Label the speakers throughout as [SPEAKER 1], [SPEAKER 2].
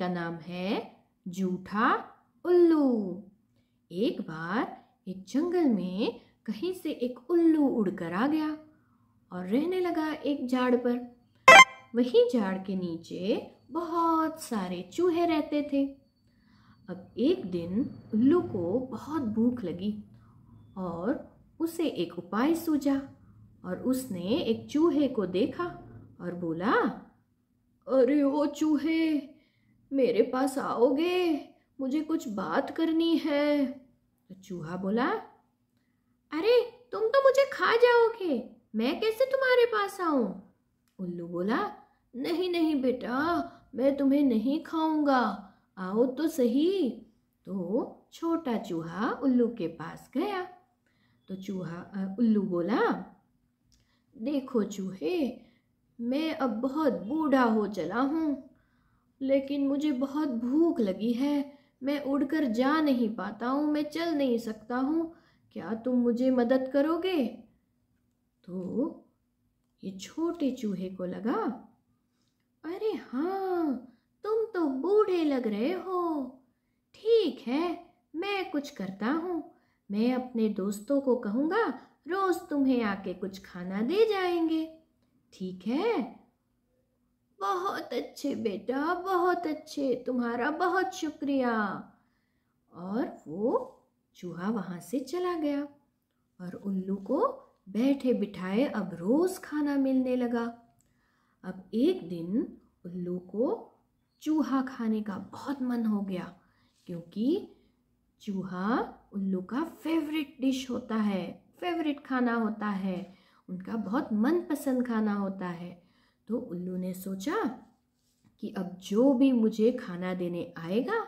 [SPEAKER 1] का नाम है जूठा उल्लू। एक बार एक जंगल में कहीं से एक उल्लू उड़कर आ गया और रहने लगा एक झाड़ पर। वही झाड़ के नीचे बहुत सारे चूहे रहते थे। अब एक दिन उल्लू को बहुत भूख लगी और उसे एक उपाय सूझा और उसने एक चूहे को देखा और बोला, अरे ओ चूहे, मेरे पास आओगे? मुझे कुछ बात करनी है। तो चूहा बोला, अरे तुम तो मुझे खा जाओगे, मैं कैसे तुम्हारे पास आऊं? उल्लू बोला, नहीं नहीं बेटा, मैं तुम्हें नहीं खाऊंगा, आओ तो सही। तो छोटा चूहा उल्लू के पास गया। तो उल्लू बोला, देखो चूहे, मैं अब बहुत बूढ़ा हो चला हूँ, लेकिन मुझे बहुत भूख लगी है, मैं उड़कर जा नहीं पाता हूँ, मैं चल नहीं सकता हूँ, क्या तुम मुझे मदद करोगे? तो ये छोटे चूहे को लगा, अरे हाँ, तुम तो बूढ़े लग रहे हो, ठीक है, मैं कुछ करता हूँ, मैं अपने दोस्तों को कहूँगा, रोज तुम्हें आके कुछ खाना दे जाएंगे, ठीक है? बहुत अच्छे बेटा, बहुत अच्छे, तुम्हारा बहुत शुक्रिया। और वो चूहा वहाँ से चला गया और उल्लू को बैठे बिठाए अब रोज खाना मिलने लगा। अब एक दिन उल्लू को चूहा खाने का बहुत मन हो गया, क्योंकि चूहा उल्लू का फेवरेट डिश होता है, फेवरेट खाना होता है, उनका बहुत मनपसंद खाना होता है। तो उल्लू ने सोचा कि अब जो भी मुझे खाना देने आएगा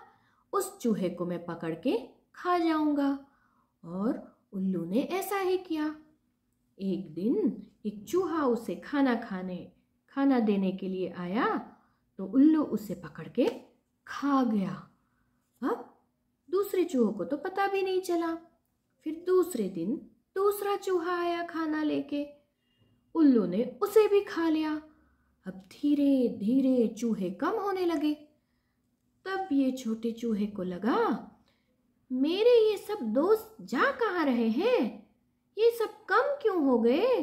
[SPEAKER 1] उस चूहे को मैं पकड़ के खा जाऊंगा। और उल्लू ने ऐसा ही किया। एक दिन एक चूहा उसे खाना देने के लिए आया, तो उल्लू उसे पकड़ के खा गया। अब दूसरे चूहों को तो पता भी नहीं चला। फिर दूसरे दिन दूसरा चूहा आया खाना लेके, उल्लू ने उसे भी खा लिया। अब धीरे धीरे चूहे कम होने लगे। तब ये छोटे चूहे को लगा, मेरे ये सब दोस्त जा कहाँ रहे हैं? ये सब कम क्यों हो गए?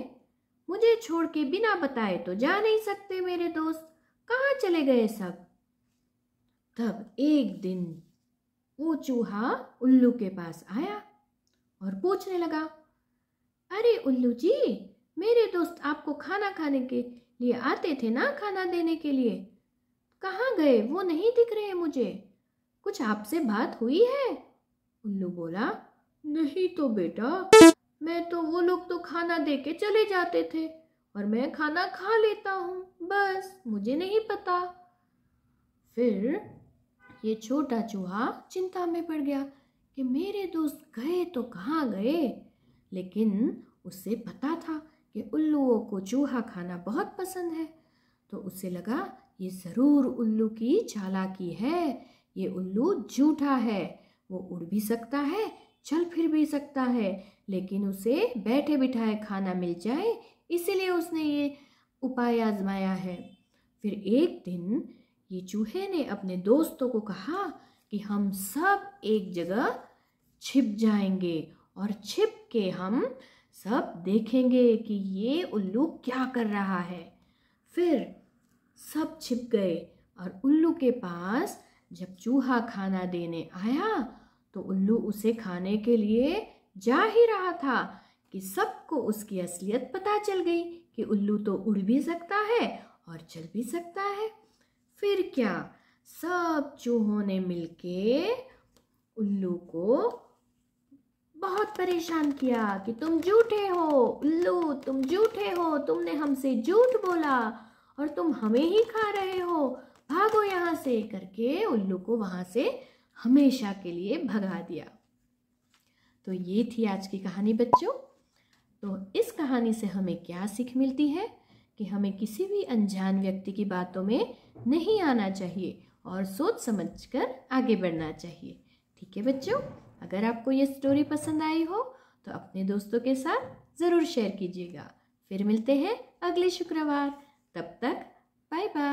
[SPEAKER 1] मुझे छोड़ के बिना बताए तो जा नहीं सकते मेरे दोस्त, कहाँ चले गए सब? तब एक दिन वो चूहा उल्लू के पास आया और पूछने लगा, अरे उल्लू जी, मेरे दोस्त आपको खाना खाने के लिए आते थे ना, खाना देने के लिए, कहाँ गए? वो नहीं दिख रहे मुझे, कुछ आपसे बात हुई है? उल्लू बोला, नहीं तो बेटा, मैं तो वो लोग तो खाना दे के चले जाते थे और मैं खाना खा लेता हूँ, बस मुझे नहीं पता। फिर ये छोटा चूहा चिंता में पड़ गया कि मेरे दोस्त गए तो कहाँ गए, लेकिन उसे पता था कि उल्लुओं को चूहा खाना बहुत पसंद है। तो उसे लगा, ये ज़रूर उल्लू की चालाकी है, ये उल्लू झूठा है, वो उड़ भी सकता है, चल फिर भी सकता है, लेकिन उसे बैठे बिठाए खाना मिल जाए, इसीलिए उसने ये उपाय आजमाया है। फिर एक दिन ये चूहे ने अपने दोस्तों को कहा कि हम सब एक जगह छिप जाएंगे और छिप के हम सब देखेंगे कि ये उल्लू क्या कर रहा है। फिर सब छिप गए और उल्लू के पास जब चूहा खाना देने आया तो उल्लू उसे खाने के लिए जा ही रहा था कि सबको उसकी असलियत पता चल गई कि उल्लू तो उड़ भी सकता है और चल भी सकता है। फिर क्या, सब चूहों ने मिलके उल्लू को बहुत परेशान किया कि तुम झूठे हो उल्लू, तुम झूठे हो, तुमने हमसे झूठ बोला और तुम हमें ही खा रहे हो, भागो यहाँ से, करके उल्लू को वहाँ से हमेशा के लिए भगा दिया। तो ये थी आज की कहानी बच्चों। तो इस कहानी से हमें क्या सीख मिलती है कि हमें किसी भी अनजान व्यक्ति की बातों में नहीं आना चाहिए और सोच समझकर आगे बढ़ना चाहिए। ठीक है बच्चों, अगर आपको ये स्टोरी पसंद आई हो तो अपने दोस्तों के साथ ज़रूर शेयर कीजिएगा। फिर मिलते हैं अगले शुक्रवार, तब तक बाय बाय।